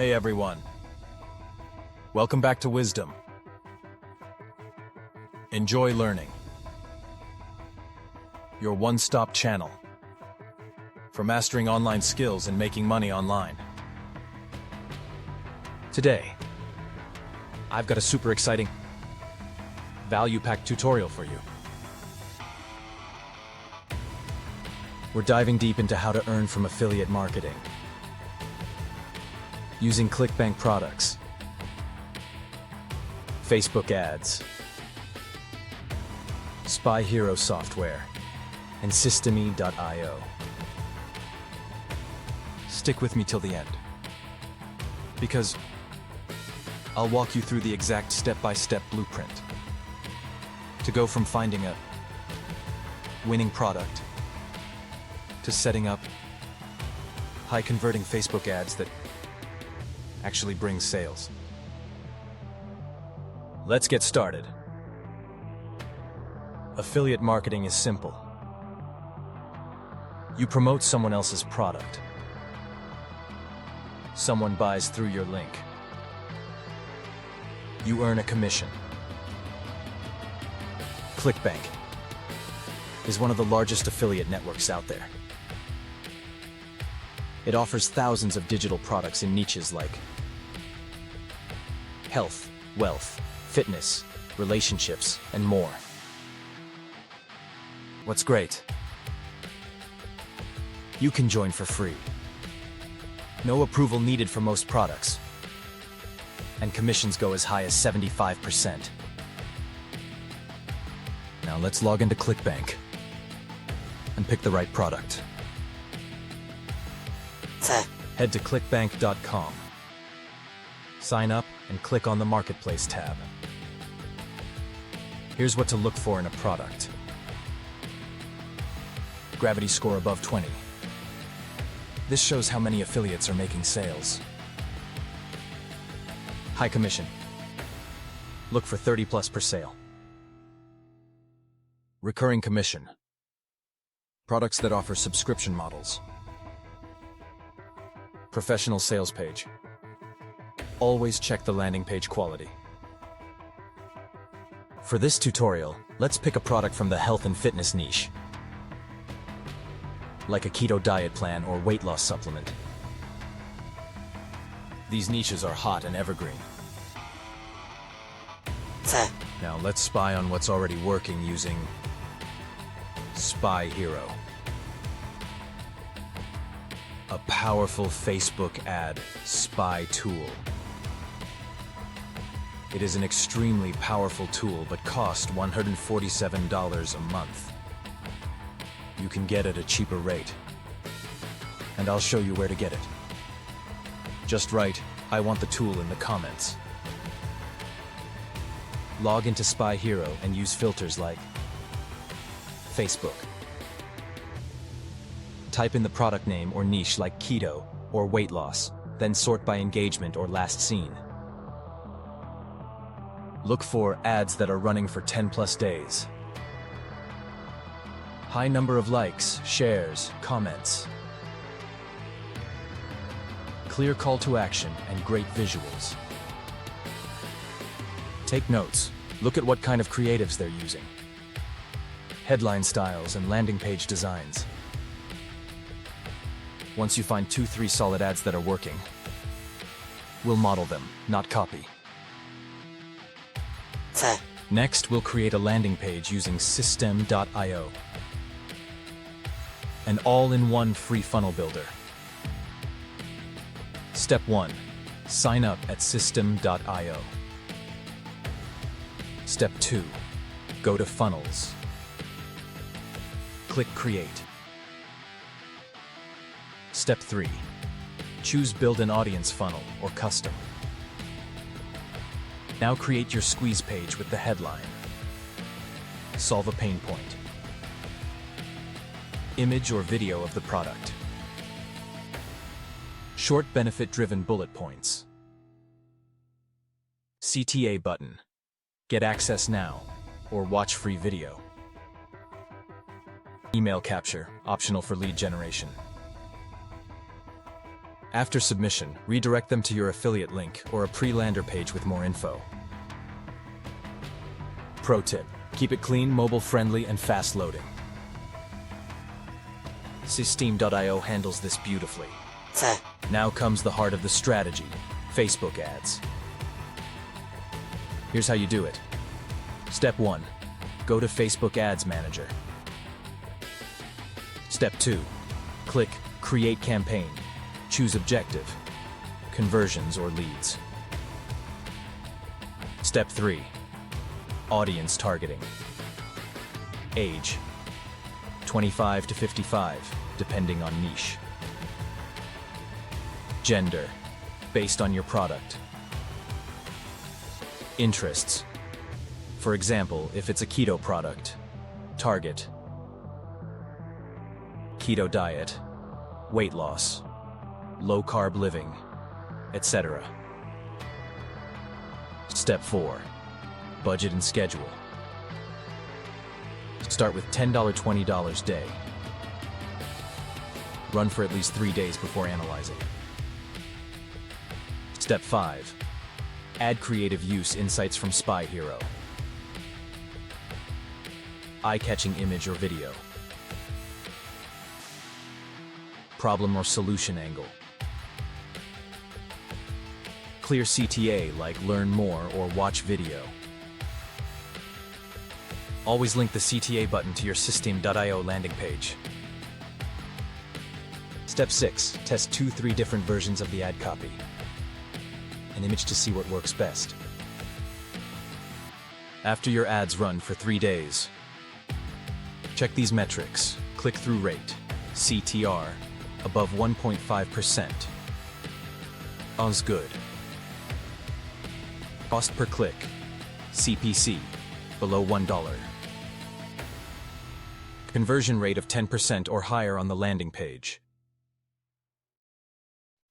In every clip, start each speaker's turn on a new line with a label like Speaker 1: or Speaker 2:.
Speaker 1: Hey everyone. Welcome back to Wisdom. Enjoy learning. Your one-stop channel for mastering online skills and making money online. Today, I've got a super exciting, value-packed tutorial for you. We're diving deep into how to earn from affiliate marketing using Clickbank products, Facebook ads, Spy Hero software, and wizzdom.io. Stick with me till the end, because I'll walk you through the exact step-by-step blueprint to go from finding a winning product to setting up high-converting Facebook ads that actually bring sales. Let's get started. Affiliate marketing is simple. You promote someone else's product. Someone buys through your link. You earn a commission. Clickbank is one of the largest affiliate networks out there. It offers thousands of digital products in niches like health, wealth, fitness, relationships, and more. What's great? You can join for free. No approval needed for most products. And commissions go as high as 75%. Now let's log into Clickbank and pick the right product. Head to clickbank.com. Sign up and click on the Marketplace tab. Here's what to look for in a product. Gravity score above 20. This shows how many affiliates are making sales. High commission. Look for 30+ per sale. Recurring commission. Products that offer subscription models. Professional sales page. Always check the landing page quality. For this tutorial, let's pick a product from the health and fitness niche, like a keto diet plan or weight loss supplement. These niches are hot and evergreen. Now let's spy on what's already working using Spy Hero, a powerful Facebook ad spy tool. It is an extremely powerful tool, but costs $147 a month. You can get it at a cheaper rate, and I'll show you where to get it. Just write, "I want the tool" in the comments. Log into Spy Hero and use filters like Facebook. Type in the product name or niche like keto or weight loss, then sort by engagement or last seen. Look for ads that are running for 10+ days. High number of likes, shares, comments. Clear call to action and great visuals. Take notes. Look at what kind of creatives they're using. Headline styles and landing page designs. Once you find 2-3 solid ads that are working, we'll model them, not copy. Next, we'll create a landing page using wizzdom.io, an all-in-one free funnel builder. Step 1. Sign up at wizzdom.io. Step 2. Go to Funnels. Click Create. Step 3. Choose Build an Audience Funnel or Custom. Now create your squeeze page with the headline. Solve a pain point. Image or video of the product. Short benefit-driven bullet points. CTA button. Get access now or watch free video. Email capture, optional for lead generation. After submission, redirect them to your affiliate link or a pre-lander page with more info. Pro tip: keep it clean, mobile-friendly, and fast-loading. wizzdom.io handles this beautifully. Now comes the heart of the strategy: Facebook ads. Here's how you do it. Step 1. Go to Facebook Ads Manager. Step 2. Click Create Campaign. Choose objective, conversions or leads. Step 3. Audience targeting. Age: 25 to 55, depending on niche. Gender: based on your product. Interests: for example, if it's a keto product, target keto diet, weight loss, low-carb living, etc. Step 4. Budget and schedule. Start with $10, $20 day. Run for at least 3 days before analyzing. Step 5. Add creative use insights from Spy Hero. Eye-catching image or video. Problem or solution angle. Clear CTA like learn more or watch video. Always link the CTA button to your wizzdom.io landing page. Step 6. Test 2-3 different versions of the ad copy. An image to see what works best. After your ads run for 3 days, check these metrics: click-through rate, CTR, above 1.5%. All's good. Cost per click, CPC, below $1. Conversion rate of 10% or higher on the landing page.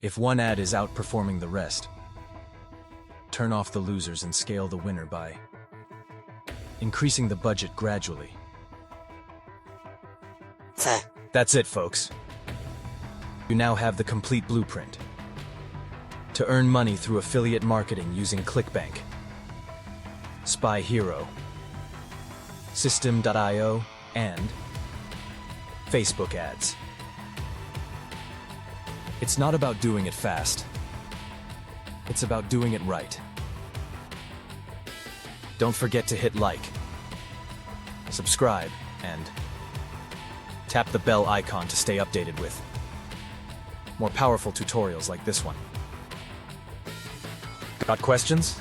Speaker 1: If one ad is outperforming the rest, turn off the losers and scale the winner by increasing the budget gradually. That's it, folks. You now have the complete blueprint to earn money through affiliate marketing using Clickbank, Spy Hero, wizzdom.io, and Facebook ads. It's not about doing it fast. It's about doing it right. Don't forget to hit like, subscribe, and tap the bell icon to stay updated with more powerful tutorials like this one. Got questions?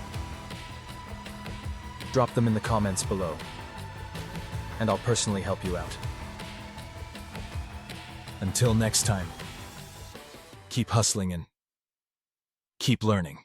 Speaker 1: Drop them in the comments below, and I'll personally help you out. Until next time, keep hustling and keep learning.